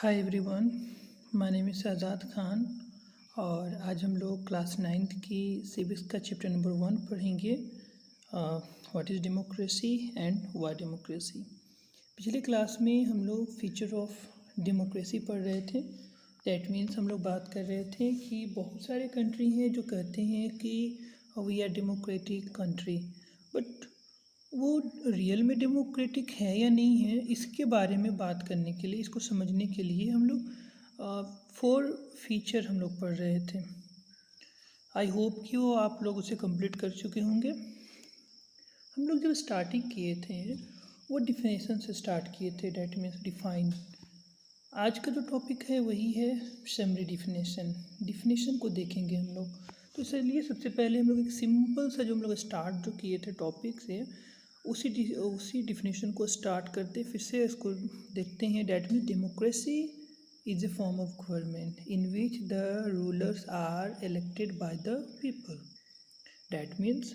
Hi everyone, my name is Azad Khan और आज हम लोग क्लास 9th की सिविक्स का चैप्टर नंबर 1 पढ़ेंगे। What is democracy and why democracy. पिछले क्लास में हम लोग फीचर ऑफ डेमोक्रेसी पढ़ रहे थे। दैट मीन्स हम लोग बात कर रहे थे कि बहुत सारे कंट्री हैं जो कहते हैं कि we are democratic country, but वो रियल में डेमोक्रेटिक है या नहीं है, इसके बारे में बात करने के लिए, इसको समझने के लिए हम लोग 4 फीचर हम लोग पढ़ रहे थे। आई होप कि वो आप लोग उसे कंप्लीट कर चुके होंगे। हम लोग जब स्टार्टिंग किए थे वो डिफिनेशन से स्टार्ट किए थे, डैट मीन्स डिफाइन। आज का जो टॉपिक है वही है समरी डिफिनेशन। डिफिनेशन को देखेंगे हम लोग। तो इसलिए सबसे पहले हम लोग एक सिंपल सा जो हम लोग स्टार्ट जो किए थे टॉपिक से उसी डिफिनेशन को स्टार्ट करते फिर से इसको देखते हैं। That means democracy is a form of government in which the rulers are elected by the people. That means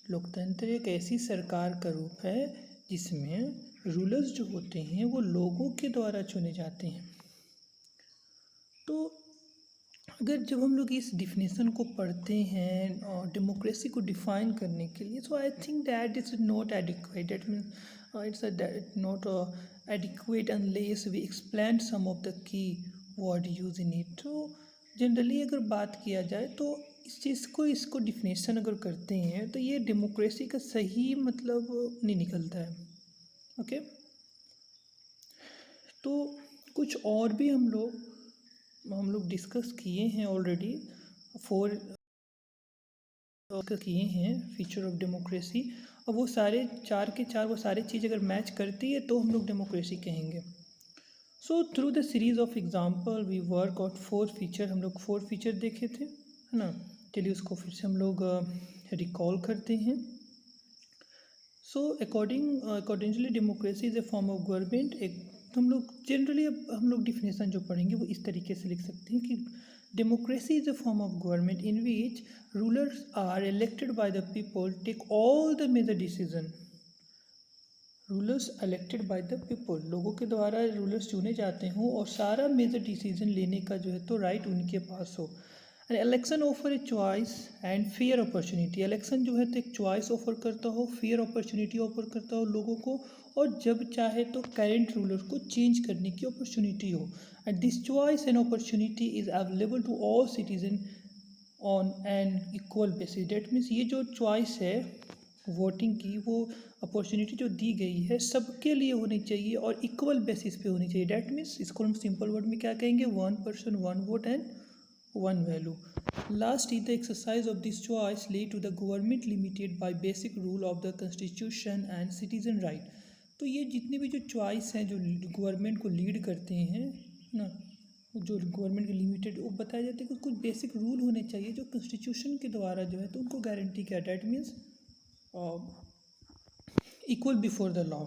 लोकतंत्र एक ऐसी सरकार का रूप है जिसमें रूलर्स जो होते हैं वो लोगों के द्वारा चुने जाते हैं। तो अगर जब हम लोग इस डिफिनेशन को पढ़ते हैं और डेमोक्रेसी को डिफाइन करने के लिए, so I think that is not adequate. That means it's not adequate unless we explain some of the key word use in it. तो जनरली अगर बात किया जाए तो इस चीज़ को इसको डिफिनेशन अगर करते हैं तो ये डेमोक्रेसी का सही मतलब नहीं निकलता है। ओके, तो कुछ और भी हम लोग डिस्कस किए हैं ऑलरेडी। 4 किए हैं फीचर ऑफ डेमोक्रेसी, और वो सारे 4 के 4 वो सारे चीज़ अगर मैच करती है तो हम लोग डेमोक्रेसी कहेंगे। So through the series of example we work out 4 feature. हम लोग 4 फीचर देखे थे, है ना। चलिए उसको फिर से हम लोग रिकॉल करते हैं। So accordingly democracy is a form of government. एक तो हम लोग जनरली अब हम लोग डिफिनेशन जो पढ़ेंगे वो इस तरीके से लिख सकते हैं कि democracy is a form of government in which rulers are elected by the people take all the major decision. Rulers elected by the people, लोगों के द्वारा रूलर्स चुने जाते हों और सारा मेजर डिसीजन लेने का जो है तो राइट उनके पास हो। And election offer a choice and fair opportunity. Election जो है तो एक चॉइस ऑफर करता हो, फेयर अपॉर्चुनिटी ऑफर करता हो लोगों को, और जब चाहे तो करेंट रूलर को चेंज करने की अपॉर्चुनिटी हो। And this choice and opportunity is available to all citizen on an equal basis. That means ये जो चॉइस है वोटिंग की, वो अपॉर्चुनिटी जो दी गई है सबके लिए होनी चाहिए और इक्वल बेसिस पे होनी चाहिए। डैट मीन्स इसको हम सिंपल वर्ड में क्या कहेंगे, 1 person 1 vote and 1 value. Last is the exercise of this choice lead to the government limited by basic rule of the constitution and citizen right. तो ये जितनी भी जो चॉइस हैं जो गवर्नमेंट को लीड करते हैं ना, जो गवर्नमेंट के लिमिटेड, वो बताया जाता है कि कुछ बेसिक रूल होने चाहिए जो कॉन्स्टिट्यूशन के द्वारा जो है तो उनको गारंटी किया। That means equal before the law.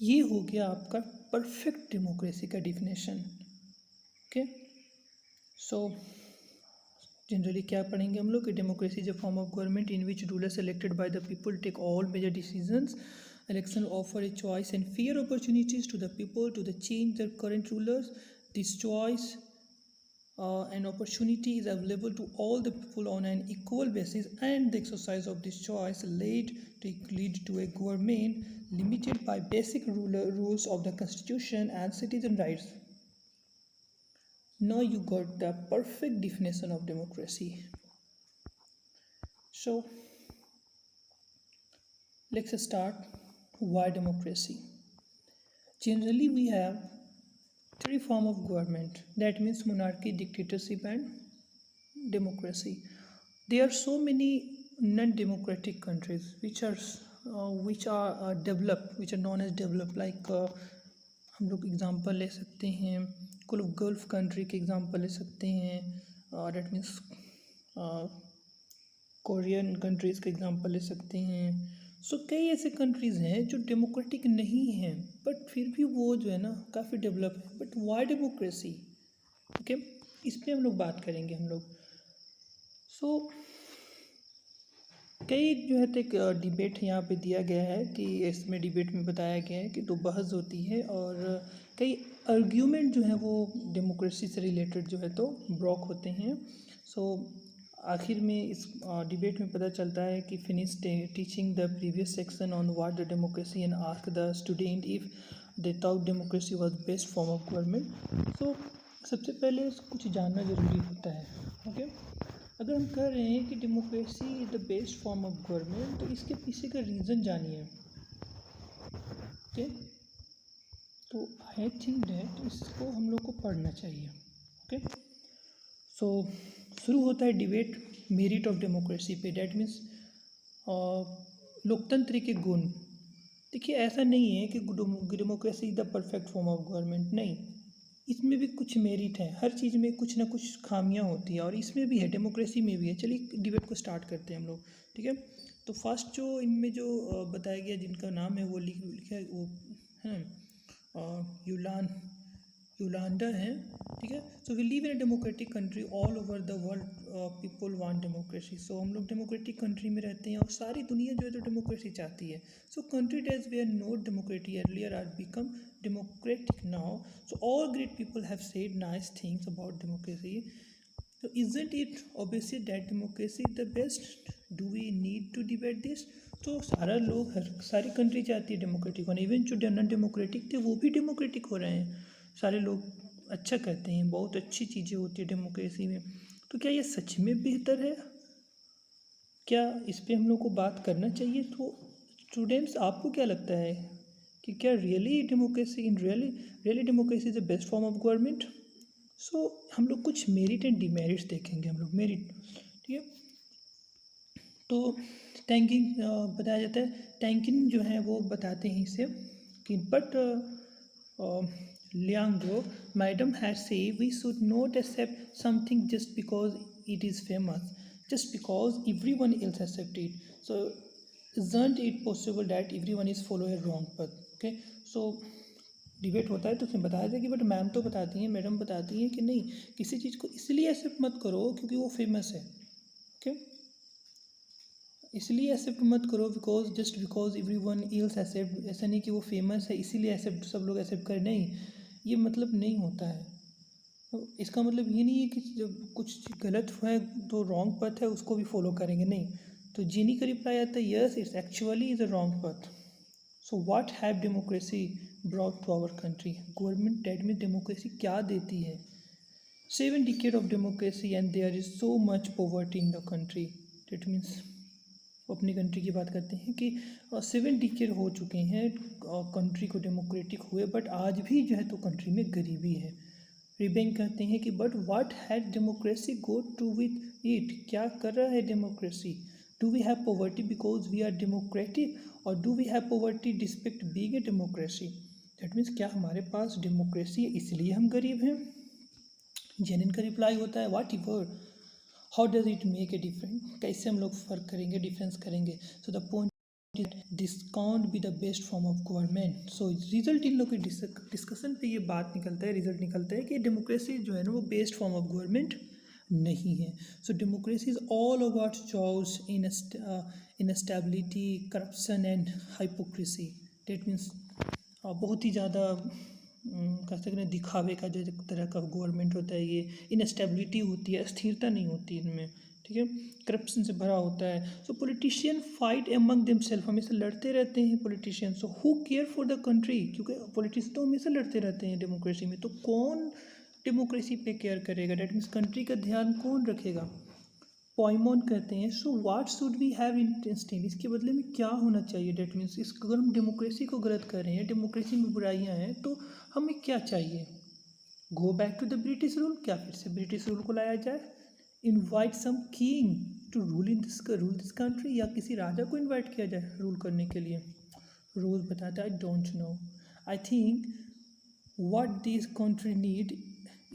ये हो गया आपका परफेक्ट डेमोक्रेसी का डिफिनेशन। ओके, सो जनरली क्या पढ़ेंगे हम लोग कि democracy is a form of government in which rulers elected by the people take all major decisions. Election offer a choice and fair opportunities to the people to the change the current rulers. This choice an opportunity is available to all the people on an equal basis, and the exercise of this choice lead to a government limited by basic rules of the constitution and citizen rights. Now you got the perfect definition of democracy. So let's start. Why democracy? Generally we have 3 forms of government, that means monarchy, dictatorship and democracy. There are so many non-democratic countries which are developed, which are known as developed, like हम लोग example ले सकते हैं gulf country के example ले सकते हैं, that means Korean countries के एग्जांपल ले सकते हैं। सो कई ऐसे कंट्रीज़ हैं जो डेमोक्रेटिक नहीं हैं बट फिर भी वो जो है ना काफ़ी डेवलप है। But why democracy? ओके, इस पर हम लोग बात करेंगे हम लोग। सो कई जो है तो एक डिबेट यहाँ पे दिया गया है कि इसमें डिबेट में बताया गया है कि 2 बहस होती है, और कई आर्ग्यूमेंट जो हैं वो डेमोक्रेसी से रिलेटेड जो है तो ब्लॉक होते हैं। सो आखिर में इस डिबेट में पता चलता है कि finish teaching the previous section on what the democracy and ask the student if they thought democracy was best form of government. So सबसे पहले कुछ जानना ज़रूरी होता है। ओके, अगर हम कह रहे हैं कि democracy is the best form of government तो इसके पीछे का रीज़न जानिए। ओके, तो आई थिंक दैट इसको हम लोग को पढ़ना चाहिए। ओके, सो शुरू होता है डिबेट मेरिट ऑफ डेमोक्रेसी पे, डैट मीन्स लोकतंत्र के गुण। देखिए, ऐसा नहीं है कि democracy is the perfect form of government, नहीं, इसमें भी कुछ मेरिट है। हर चीज़ में कुछ ना कुछ खामियां होती है और इसमें भी है, डेमोक्रेसी में भी है। चलिए डिबेट को स्टार्ट करते हैं हम लोग। ठीक है, तो फर्स्ट जो इनमें जो बताया गया, जिनका नाम है वो लिखा है, वो है यूलांडा है। ठीक है, so we live in a democratic country all over the world, people want democracy. So हम लोग डेमोक्रेटिक कंट्री में रहते हैं और सारी दुनिया जो है तो डेमोक्रेसी चाहती है। So country these they are not democratic earlier are become democratic now. So all great people have said nice things about democracy. So isn't it obviously that democracy is the best? Do we need to debate this? तो सारा लोग, हर सारी country चाहती है democratic होना। Even जो non democratic थे वो भी डेमोक्रेटिक हो रहे हैं। सारे लोग अच्छा कहते हैं, बहुत अच्छी चीज़ें होती है डेमोक्रेसी में। तो क्या ये सच में बेहतर है? क्या इस पर हम लोग को बात करना चाहिए? तो स्टूडेंट्स, आपको क्या लगता है कि क्या really democracy is the best form of government? So हम लोग कुछ मेरिट एंड डिमेरिट्स देखेंगे। हम लोग मेरिट, ठीक है, तो टैंकिंग बताया जाता है। टैंकिंग जो है वो बताते हैं इसे कि बट लियांगो madam had said we should not accept something just because it is famous, just because everyone else accept it. So isn't it possible that everyone is follow a wrong path? Okay, so debate होता है तो उसमें बताया था कि but ma'am तो बताती हैं, मैडम बताती हैं कि नहीं, किसी चीज़ को इसलिए एक्सेप्ट मत करो क्योंकि वो फेमस है। ओके, इसलिए एक्सेप्ट मत करो because just because everyone else except. ऐसा नहीं कि वो फेमस है इसीलिए एक्सेप्ट, सब लोग एक्सेप्ट करें, नहीं, ये मतलब नहीं होता है। तो इसका मतलब ये नहीं है कि जब कुछ गलत है तो रॉन्ग पथ है उसको भी फॉलो करेंगे, नहीं। तो जीनी का रिप्लाई आता है, yes it's actually is a wrong path. So what have democracy brought to our country? Government that में डेमोक्रेसी क्या देती है? 7 decade of democracy and there is so much poverty in the country. That means अपनी country की बात करते हैं कि 7 डिकेड हो चुके हैं कंट्री को डेमोक्रेटिक हुए, बट आज भी जो है तो कंट्री में गरीबी है। रिबेंग कहते हैं कि but what had democracy go to with it? क्या कर रहा है democracy? Do we have poverty because we are democratic, और do we have poverty despite being a democracy? That means क्या हमारे पास डेमोक्रेसी है इसलिए हम गरीब हैं? जेनिन का रिप्लाई होता है, what ever, how does it make a difference? कैसे हम लोग फ़र्क करेंगे, डिफरेंस करेंगे? So the point this can't be the best form of government. So result in लोग के डिस्कशन पे ये बात निकलता है, रिजल्ट निकलता है कि डेमोक्रेसी जो है ना वो बेस्ट फॉर्म ऑफ गवर्नमेंट नहीं है। So democracy is all about choice instability, corruption and hypocrisy. That means बहुत ही ज़्यादा कह सकते हैं दिखावे का जो तरह का गवर्नमेंट होता है, ये इनस्टेबिलिटी होती है, स्थिरता नहीं होती इनमें। ठीक है, करप्शन से भरा होता है। सो पॉलिटिशियन फाइट एमंग देमसेल्फ, हमेशा लड़ते रहते हैं politician. So who care for the country? क्योंकि पॉलिटिशियन तो हमेशा लड़ते रहते हैं डेमोक्रेसी में, तो कौन डेमोक्रेसी पे केयर करेगा? डेट मीन्स कंट्री का ध्यान कौन रखेगा? पॉइमॉन कहते हैं, so what should we have instead? इसके बदले में क्या होना चाहिए? डेट मीन्स इस अगर हम डेमोक्रेसी को गलत कर रहे हैं, डेमोक्रेसी में बुराइयां हैं, तो हमें क्या चाहिए? Go back to the British rule? क्या फिर से ब्रिटिश रूल को लाया जाए? Invite some king to rule this country? या किसी राजा को इनवाइट किया जाए रूल करने के लिए? रोज बताता है, आई don't no, I think what this country need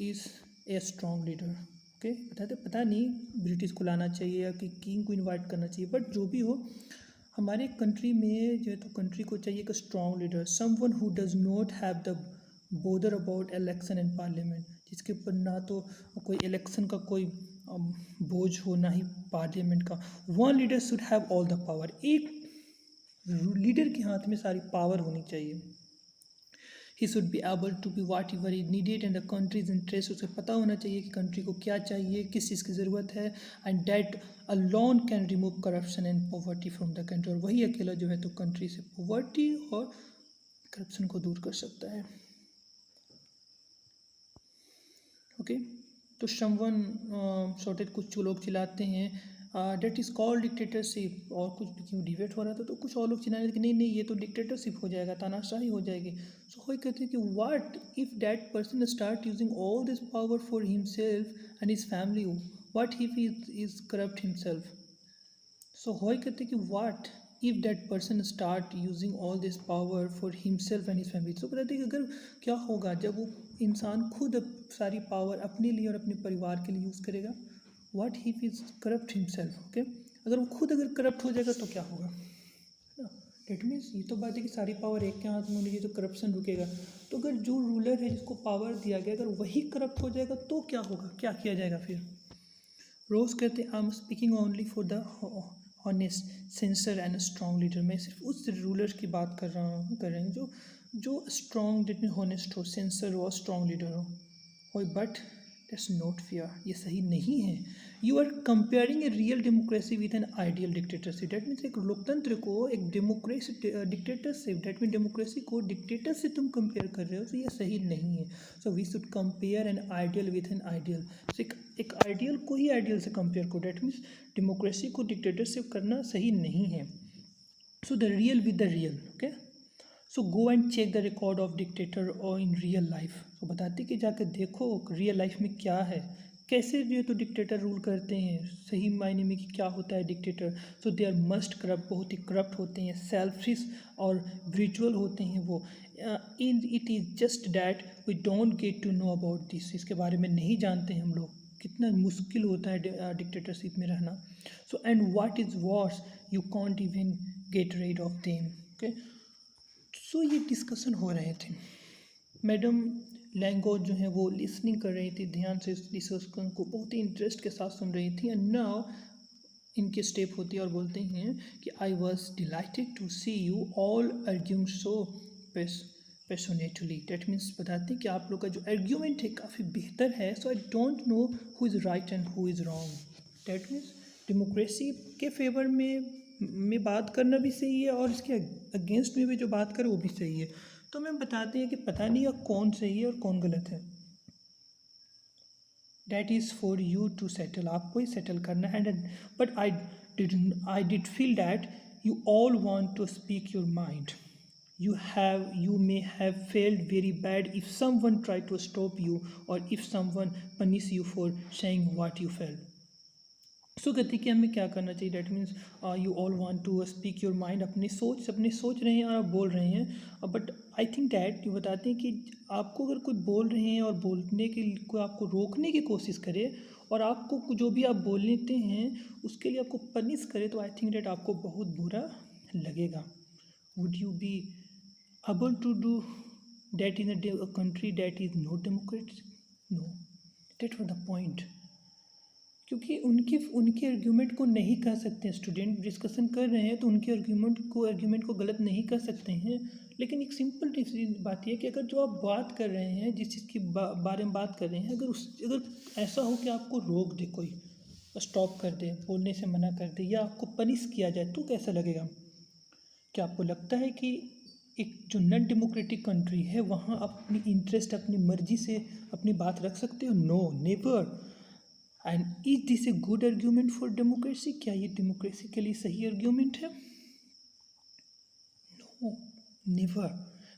is a strong leader. Okay, बताते पता नहीं ब्रिटिश को लाना चाहिए या कि किंग को इनवाइट करना चाहिए, बट जो भी हो हमारे कंट्री में जो है तो कंट्री को चाहिए एक strong leader, someone who does not have the bother about election and parliament, जिसके ऊपर ना तो कोई इलेक्शन का कोई बोझ हो, ना ही पार्लियामेंट का। One leader should have all the power, एक लीडर के हाथ में सारी पावर होनी चाहिए। He should be able to be whatever is needed and the country's interest, उसे पता होना चाहिए कि कंट्री को क्या चाहिए, किस चीज़ की ज़रूरत है, and that alone can remove corruption and poverty from the country, और वही अकेला जो है तो कंट्री से पॉवर्टी और करप्शन को दूर कर सकता है। ओके, तो समवन शॉर्टेज कुछ लोग चिल्लाते हैं डेट इज़ कॉल्ड डिक्टेटरशिप, और कुछ क्यों डिबेट हो रहा था तो कुछ और लोग चिल्ला रहे थे कि नहीं नहीं ये तो डिक्टेटरशिप हो जाएगा, तानाशाही हो जाएगी। सो वही कहते हैं कि what if that person start using all this power for himself and his family, what if he is corrupt himself. So वही कहते हैं कि what if that person start using all this power for himself and his family. So बताते हैं कि अगर क्या होगा जब वो इंसान खुद सारी पावर अपने लिए और अपने परिवार के लिए यूज़ करेगा। What if is corrupt himself, okay, अगर वो खुद अगर करप्ट हो जाएगा तो क्या होगा, डेट मीन्स ये तो बात है कि सारी पावर एक के हाथ में होनी चाहिए तो करप्शन रुकेगा। तो अगर जो रूलर है जिसको पावर दिया गया अगर वही करप्ट हो जाएगा तो क्या होगा, क्या किया जाएगा फिर। रोज कहते I am speaking only for the honest sincere and strong leader. मैं सिर्फ उस रूलर की बात कर रहे हैं जो स्ट्रॉन्ग, जितने हॉनेस्ट हो, सिंसियर हो, स्ट्रॉन्ग लीडर हो। बट दैट्स नॉट फेयर, ये सही नहीं है। You are comparing a real democracy with an ideal dictatorship. That means एक लोकतंत्र को एक democracy dictatorship, that mean democracy को डिक्टेटर से तुम कंपेयर कर रहे हो, तो ये सही नहीं है। So we should compare an ideal with an ideal. एक आइडियल को ही आइडियल से कंपेयर करो, डेट मीन्स डेमोक्रेसी को डिक्टेटरशिप करना सही नहीं है। So the real with the real, okay. So go and check the record of dictator और इन रियल लाइफ। तो बताते कि जाकर देखो रियल लाइफ में क्या है, कैसे जो है तो डिक्टेटर रूल करते हैं, सही मायने में कि क्या होता है dictator. So they are must corrupt, बहुत ही करप्ट होते हैं, सेल्फिश और विजुअल होते हैं वो। In it is just that we don't get to know about this, इसके बारे में नहीं जानते हम लोग, कितना मुश्किल होता है डिक्टेटरशिप में रहना। So and what is worse, you can't even get rid of them, okay. So ये डिस्कशन हो रहे थे, मैडम लैंगो जो है वो लिसनिंग कर रही थी ध्यान से, इस डिस्कशन को बहुत ही इंटरेस्ट के साथ सुन रही थी। एंड नाउ इनके स्टेप होती है और बोलते हैं कि I was delighted to see you all arguing so passionately. That means बताते हैं कि आप लोग का जो आर्ग्यूमेंट है काफ़ी बेहतर है। So I don't know who is right and who is wrong. That means democracy के फेवर में बात करना भी सही है और इसके अगेंस्ट में भी जो बात करे वो भी सही है। तो मैं बताते हैं कि पता नहीं है कौन सही है और कौन गलत है। That is for you to settle, आपको ही सेटल करना है। And but I did feel that you all want to speak your mind. You may have felt very bad if someone tried to stop you or if someone punish you for saying what you felt. So कहते कि हमें क्या करना चाहिए। That means you all want to speak your mind, अपनी सोच रहे हैं और आप बोल रहे हैं। बट आई थिंक डैट ये बताते हैं कि आपको अगर कोई बोल रहे हैं और बोलने के कोई आपको रोकने की कोशिश करे और आपको जो भी आप बोल लेते हैं उसके लिए आपको पनिश करे, तो आई थिंक डैट आपको बहुत बुरा लगेगा। Would you be able to do that in a country that is not democratic? No, that was the point. क्योंकि उनके आर्ग्यूमेंट को नहीं कह सकते, स्टूडेंट डिस्कशन कर रहे हैं तो उनके आर्ग्यूमेंट को गलत नहीं कर सकते हैं। लेकिन एक सिंपल बात यह कि अगर जो आप बात कर रहे हैं, जिस चीज़ की बारे में बात कर रहे हैं, अगर ऐसा हो कि आपको रोक दे, कोई स्टॉप कर दे, बोलने से मना कर दे या आपको पनिश किया जाए, तो कैसा लगेगा। क्या आपको लगता है कि एक जो नॉन डेमोक्रेटिक कंट्री है वहाँ अपनी इंटरेस्ट, अपनी मर्जी से अपनी बात रख सकते हो? No, never. And is this a good argument for democracy? क्या ये डेमोक्रेसी के लिए सही आर्ग्यूमेंट है? No, never.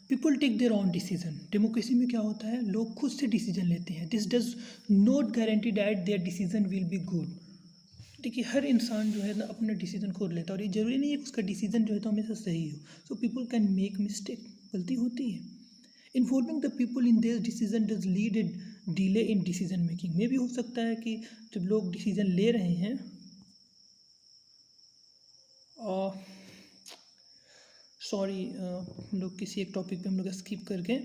People take their own decision. Democracy में क्या होता है, लोग खुद से डिसीजन लेते हैं। This does not guarantee that there decision will be good. देखिए हर इंसान जो है ना अपना डिसीजन खुद लेता है और ये ज़रूरी नहीं है कि उसका डिसीजन जो है तो हमेशा सही हो। So people can make mistake, गलती होती है। Involving the people in their decision does lead a delay in decision making. में भी हो सकता है कि जब लोग डिसीजन ले रहे हैं सॉरी हम लोग किसी एक टॉपिक पे हम लोग स्किप कर गए,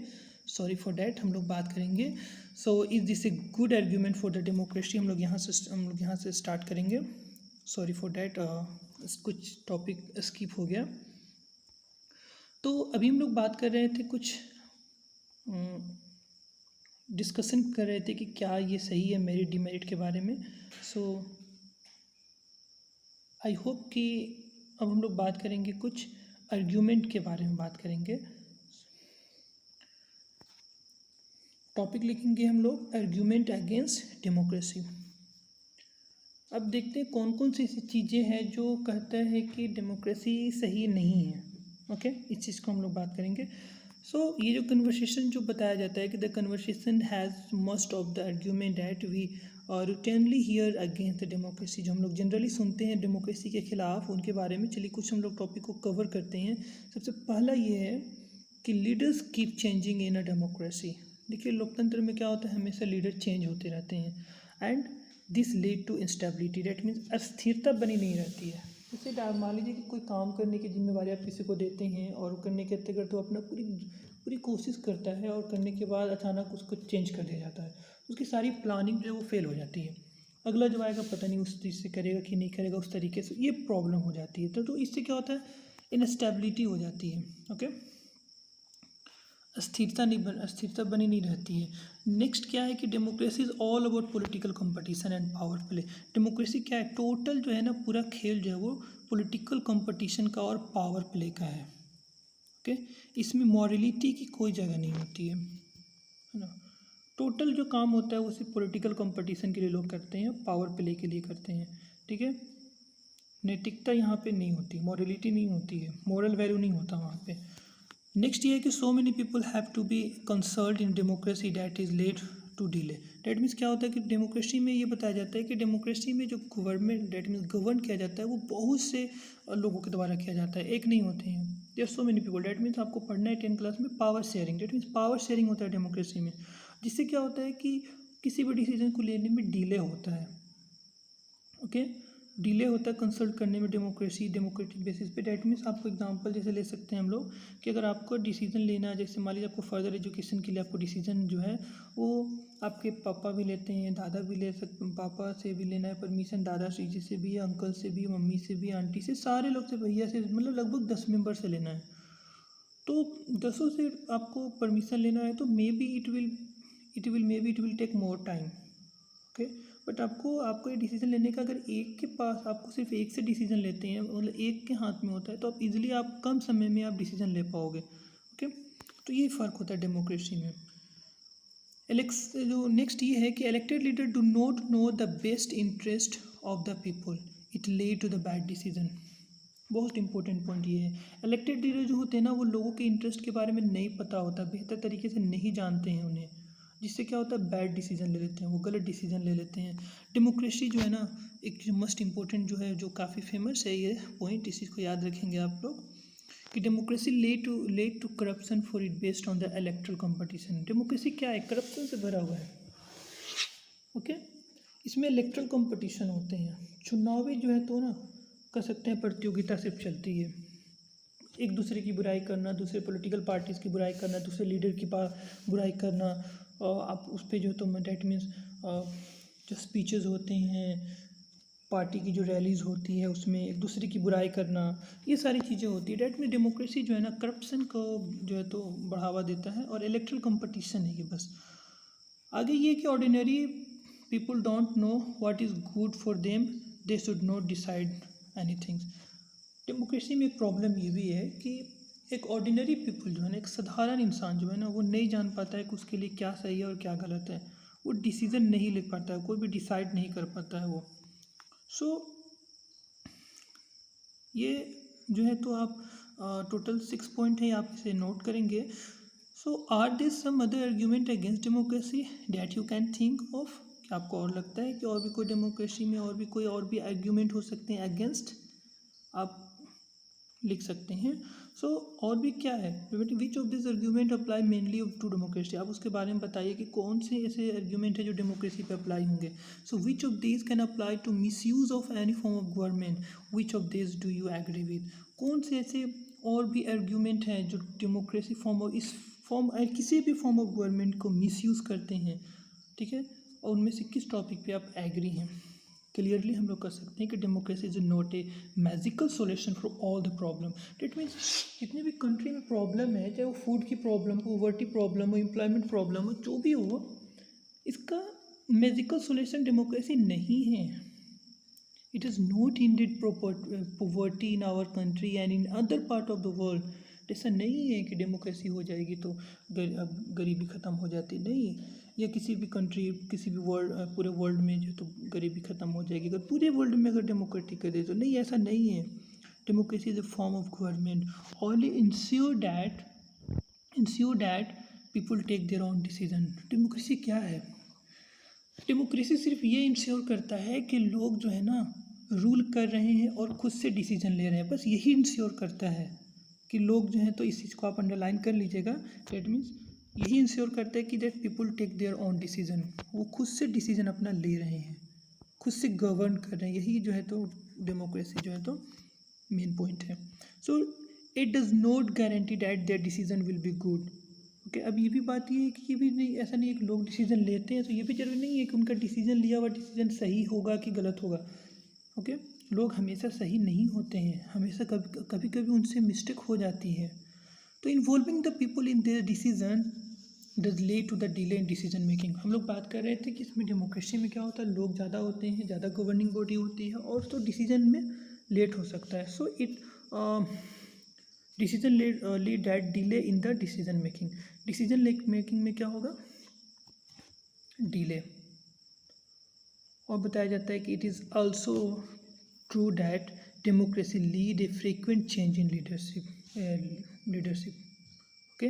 सॉरी फॉर डैट, हम लोग बात करेंगे। So is this a good argument for the democracy, हम लोग यहाँ से स्टार्ट करेंगे। सॉरी फॉर डैट, कुछ टॉपिक स्किप हो गया। तो अभी हम लोग बात कर रहे थे कुछ डिस्कशन कर रहे थे कि क्या ये सही है मेरिट डिमेरिट के बारे में। सो आई होप कि अब हम लोग बात करेंगे कुछ आर्ग्यूमेंट के बारे में बात करेंगे। टॉपिक लिखेंगे हम लोग आर्ग्यूमेंट अगेंस्ट डेमोक्रेसी। अब देखते हैं कौन कौन सी ऐसी चीज़ें हैं जो कहता है कि डेमोक्रेसी सही नहीं है। ओके, इस चीज़ को हम लोग बात करेंगे। ये जो कन्वर्सेशन जो बताया जाता है कि the conversation has most of the argument that we routinely hear against the democracy, जो हम लोग जनरली सुनते हैं डेमोक्रेसी के खिलाफ, उनके बारे में चलिए कुछ हम लोग टॉपिक को कवर करते हैं। सबसे पहला ये है कि leaders keep changing in a democracy. देखिए लोकतंत्र में क्या होता है, हमेशा लीडर चेंज होते रहते हैं and this lead to instability, that means अस्थिरता बनी नहीं रहती है। जैसे मान लीजिए कि कोई काम करने की जिम्मेवारी आप किसी को देते हैं और करने के अंतर्गत वो अपना पूरी पूरी कोशिश करता है और करने के बाद अचानक उसको चेंज कर दिया जाता है, उसकी सारी प्लानिंग जो है वो फेल हो जाती है। अगला जो आएगा पता नहीं उस चीज़ से करेगा कि नहीं करेगा, उस तरीके से ये प्रॉब्लम हो जाती है। तो इससे क्या होता है, इनस्टेबिलिटी हो जाती है। ओके, अस्थिरता बनी नहीं रहती है। नेक्स्ट क्या है कि democracy is all about political competition and power play. Democracy क्या है, टोटल जो है ना पूरा खेल जो है वो पॉलिटिकल कंपटीशन का और पावर प्ले का है। ओके, इसमें मॉरलिटी की कोई जगह नहीं होती है ना। टोटल जो काम होता है वो सिर्फ पॉलिटिकल कंपटीशन के लिए लोग करते हैं, पावर प्ले के लिए करते हैं। ठीक है, नैतिकता यहाँ पे नहीं होती, मॉरलिटी नहीं होती है, मॉरल वैल्यू नहीं होता वहाँ पे। नेक्स्ट ये है कि so many people have to be consult in democracy that is late to delay. That means क्या होता है कि डेमोक्रेसी में ये बताया जाता है कि डेमोक्रेसी में जो गवर्नमेंट डेट मीन्स गवर्न किया जाता है वो बहुत से लोगों के द्वारा किया जाता है, एक नहीं होते हैं। There so many people, that means आपको पढ़ना है 10th क्लास में power sharing, that means power sharing होता है डेमोक्रेसी में, जिससे क्या होता है कि किसी भी डिसीजन को लेने में डिले होता है। ओके, डिले होता है कंसल्ट करने में डेमोक्रेटिक बेसिस पे। डैट मीन्स आपको एग्जांपल जैसे ले सकते हैं हम लोग कि अगर आपको डिसीजन लेना है, जैसे मान लीजिए आपको फर्दर एजुकेशन के लिए आपको डिसीजन जो है वो आपके पापा भी लेते हैं, दादा भी ले सकते, पापा से भी लेना है परमिशन, दादा जी से भी, अंकल से भी, मम्मी से भी, आंटी से, सारे लोग से, भैया से, मतलब लगभग 10 मेंबर से लेना है। तो 10 से आपको परमिशन लेना है तो may be it will take more time. Okay, but आपको ये डिसीजन लेने का, अगर एक के पास आपको सिर्फ एक से डिसीजन लेते हैं, मतलब एक के हाथ में होता है, तो आप इजीली आप कम समय में आप डिसीजन ले पाओगे। ओके, तो ये फ़र्क होता है डेमोक्रेसी में। जो नेक्स्ट ये है कि elected leader do not know the best interest of the people, it lead to the bad decision. बहुत इंपॉर्टेंट पॉइंट ये है, इलेक्टेड लीडर जो होते हैं ना वो लोगों के इंटरेस्ट के बारे में नहीं पता होता, बेहतर तरीके से नहीं जानते हैं उन्हें, जिससे क्या होता है बैड डिसीजन ले लेते हैं, वो गलत डिसीजन ले लेते हैं। डेमोक्रेसी जो है ना एक मस्ट इम्पोर्टेंट जो है, जो काफ़ी फेमस है ये पॉइंट, इस चीज़ को याद रखेंगे आप लोग कि democracy led to corruption for it based on the electoral competition. Democracy क्या है, करप्शन से भरा हुआ है। ओके, इसमें इलेक्ट्रल कंपटीशन होते हैं, चुनावी जो है तो ना कह सकते हैं प्रतियोगिता सिर्फ चलती है, एक दूसरे की बुराई करना, दूसरे पॉलिटिकल पार्टीज़ की बुराई करना, दूसरे लीडर की बुराई करना, और आप उस पर जो तो डैट मीन्स जो स्पीचेस होते हैं, पार्टी की जो रैलीज होती है उसमें एक दूसरे की बुराई करना, ये सारी चीज़ें होती है। डैट मीन डेमोक्रेसी जो है ना करप्शन को जो है तो बढ़ावा देता है, और इलेक्ट्रल कंपटीशन है ये बस। आगे ये कि ordinary people don't know what is good for them, they should not decide anything. Democracy में एक प्रॉब्लम ये भी है कि एक ऑर्डिनरी पीपल जो है ना, एक साधारण इंसान जो है ना, वो नहीं जान पाता है कि उसके लिए क्या सही है और क्या गलत है, वो डिसीज़न नहीं ले पाता है, कोई भी डिसाइड नहीं कर पाता है वो। ये जो है तो आप टोटल 6 पॉइंट है, आप इसे नोट करेंगे। Are this some other argument against democracy that you can think of? क्या आपको और लगता है कि और भी कोई डेमोक्रेसी में और भी आर्ग्यूमेंट हो सकते हैं अगेंस्ट? आप लिख सकते हैं। और भी क्या है, which of this argument apply mainly to democracy? आप उसके बारे में बताइए कि कौन से ऐसे आर्ग्यूमेंट है जो डेमोक्रेसी पे अप्लाई होंगे। Which of this can apply to misuse of any form of government, which of this do you agree with? कौन से ऐसे और भी आर्ग्यूमेंट हैं जो डेमोक्रेसी किसी भी फॉर्म ऑफ गवर्नमेंट को मिसयूज़ करते हैं, ठीक है, और उनमें से किस टॉपिक पे आप एग्री हैं? क्लियरली हम लोग कर सकते हैं कि democracy is not a magical solution for all the problem. That means जितनी भी कंट्री में प्रॉब्लम है, चाहे वो फूड की प्रॉब्लम, पॉवर्टी प्रॉब्लम हो, एम्प्लॉयमेंट प्रॉब्लम हो, जो भी हो, इसका मैजिकल सॉल्यूशन डेमोक्रेसी नहीं है। It has not ended poverty in our country and in other part of the world. ऐसा नहीं है कि डेमोक्रेसी हो जाएगी तो गरीबी ख़त्म हो जाती, नहीं। या किसी भी कंट्री, किसी भी वर्ल्ड, पूरे वर्ल्ड में जो तो गरीबी ख़त्म हो जाएगी अगर पूरे वर्ल्ड में अगर डेमोक्रेटिक कर दे तो, नहीं, ऐसा नहीं है। Democracy is a form of government only ensure that people take their own decision. Democracy क्या है? डेमोक्रेसी सिर्फ ये इंश्योर करता है कि लोग जो है ना रूल कर रहे हैं और खुद से डिसीजन ले रहे हैं, बस यही इंश्योर करता है कि लोग जो हैं, तो इस चीज़ को आप अंडरलाइन कर लीजिएगा। डेट मीन्स यही इंश्योर करता है कि that people take their own decision, वो खुद से डिसीजन अपना ले रहे हैं, खुद से गवर्न कर रहे हैं। यही जो है तो डेमोक्रेसी जो है तो मेन पॉइंट है। So it does not guarantee that there decision will be good. Okay, अब ये भी बात ये है कि ये भी नहीं, ऐसा नहीं है कि लोग डिसीजन लेते हैं तो ये भी जरूरी नहीं है कि उनका डिसीजन लिया हुआ डिसीजन सही होगा कि गलत होगा। ओके, लोग हमेशा सही नहीं होते हैं, हमेशा कभी कभी उनसे मिस्टेक हो जाती है। तो involving the people in their decision does lead to the delay in decision making. हम लोग बात कर रहे थे कि इसमें डेमोक्रेसी में क्या होता है, लोग ज़्यादा होते हैं, ज़्यादा गवर्निंग बॉडी होती है और तो डिसीजन में लेट हो सकता है। So it decision lead that delay in the decision making. Decision making में क्या होगा, डिले। और बताया जाता है कि it is also true that democracy lead A frequent change in leadership. Okay,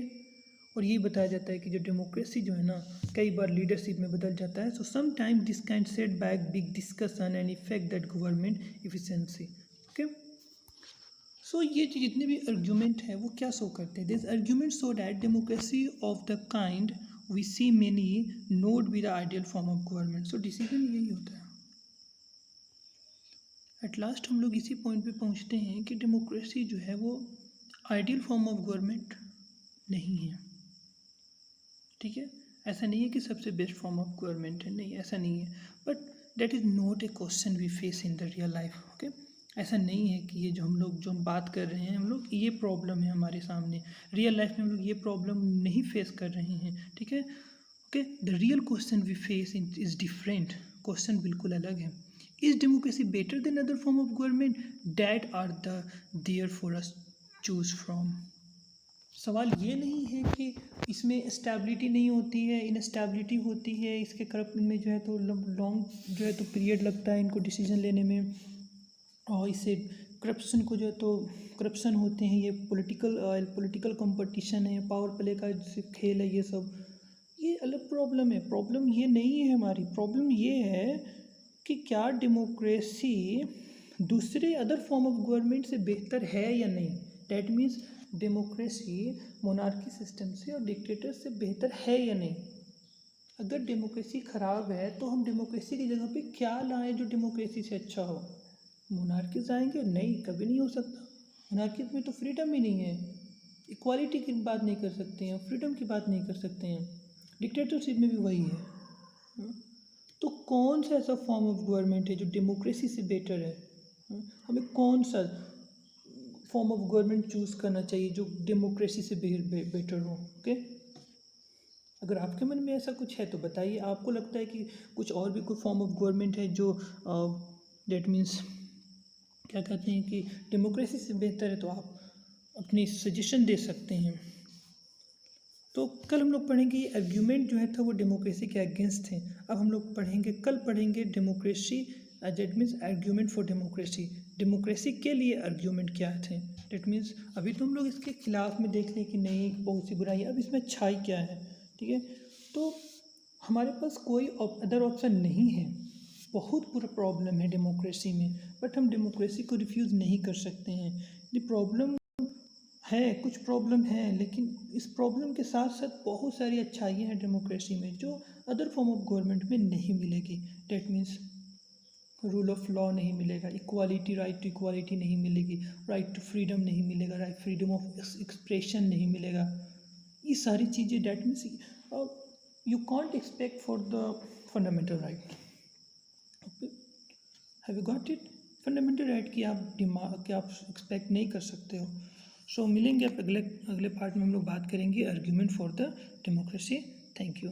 और ये बताया जाता है कि जो डेमोक्रेसी जो है ना कई बार लीडरशिप में बदल जाता है। So some time this can set back big discussion and effect that government efficiency. Okay, so ये जितने भी आर्ग्यूमेंट है वो क्या शो करते हैं, this argument show that democracy of the kind we see may not be the ideal form of government. So decision यही होता है। एट लास्ट हम लोग इसी पॉइंट पे पहुंचते हैं कि डेमोक्रेसी जो है वो आइडियल फॉर्म ऑफ गवर्नमेंट नहीं है। ठीक है, ऐसा नहीं है कि सबसे बेस्ट फॉर्म ऑफ गवर्नमेंट है, नहीं, ऐसा नहीं है। But that is not a question we face in the real life. Okay, ऐसा नहीं है कि ये जो हम बात कर रहे हैं, हम लोग ये प्रॉब्लम है हमारे सामने, रियल लाइफ में हम लोग ये प्रॉब्लम नहीं फेस कर रहे हैं। ठीक है, okay, the real question we face is different. Question बिल्कुल अलग है। Is democracy better than other form of government that are the there for us choose from. सवाल ये नहीं है कि इसमें स्टेबिलिटी नहीं होती है, इनस्टेबिलिटी होती है, इसके करप्ट में जो है तो लॉन्ग जो है तो पीरियड लगता है इनको डिसीजन लेने में, और इससे करप्शन को जो है तो करप्शन होते हैं, ये पॉलिटिकल कंपटीशन है, पावर प्ले का खेल है, ये सब ये अलग प्रॉब्लम है। प्रॉब्लम ये नहीं है हमारी, प्रॉब्लम ये है कि क्या डेमोक्रेसी दूसरे अदर फॉर्म ऑफ गवर्नमेंट से बेहतर है या नहीं। That means democracy monarchy system से और डिक्टेटर से बेहतर है या नहीं। अगर डेमोक्रेसी ख़राब है तो हम डेमोक्रेसी की जगह पे क्या लाएं जो डेमोक्रेसी से अच्छा हो। मोनार्की आएंगे? नहीं, कभी नहीं हो सकता। मोनार्की में तो फ्रीडम ही नहीं है, इक्वालिटी की बात नहीं कर सकते हैं, फ्रीडम की बात नहीं कर सकते हैं। डिक्टेटरशिप में भी वही है। तो कौन सा ऐसा फॉर्म ऑफ गवर्नमेंट है जो डेमोक्रेसी से बेटर है? हमें कौन सा फॉर्म ऑफ गवर्नमेंट चूज़ करना चाहिए जो डेमोक्रेसी से बेटर हो? ओके, अगर आपके मन में ऐसा कुछ है तो बताइए। आपको लगता है कि कुछ और भी कोई फॉर्म ऑफ गवर्नमेंट है जो डेट मीन्स क्या कहते हैं कि डेमोक्रेसी से बेहतर है, तो आप अपनी सजेशन दे सकते हैं। तो कल हम लोग पढ़ेंगे ये आर्ग्यूमेंट जो है था वो डेमोक्रेसी के अगेंस्ट थे। अब हम लोग कल पढ़ेंगे democracy, that means argument for democracy. Democracy के लिए आर्ग्यूमेंट क्या थे, डेट मीन्स अभी तो हम लोग इसके खिलाफ में देख लें कि नहीं बहुत सी बुराई, अब इसमें अच्छाई क्या है। ठीक है, तो हमारे पास कोई अदर ऑप्शन नहीं है। बहुत बुरा प्रॉब्लम है डेमोक्रेसी में, बट हम डेमोक्रेसी को रिफ्यूज़ नहीं कर सकते हैं। ये प्रॉब्लम है, कुछ प्रॉब्लम है, लेकिन इस प्रॉब्लम के साथ साथ बहुत सारी अच्छाइयाँ हैं डेमोक्रेसी में जो अदर फॉर्म ऑफ गवर्नमेंट में नहीं मिलेगी। That means rule of law नहीं मिलेगा, इक्वालिटी, राइट टू इक्वालिटी नहीं मिलेगी, राइट टू फ्रीडम नहीं मिलेगा, राइट फ्रीडम ऑफ एक्सप्रेशन नहीं मिलेगा। ये सारी चीज़ें that means you can't expect for the fundamental right. Have you got it? Fundamental right की आप एक्सपेक्ट नहीं कर सकते हो। सो मिलेंगे आप अगले पार्ट में, हम लोग बात करेंगे argument for the democracy. Thank you.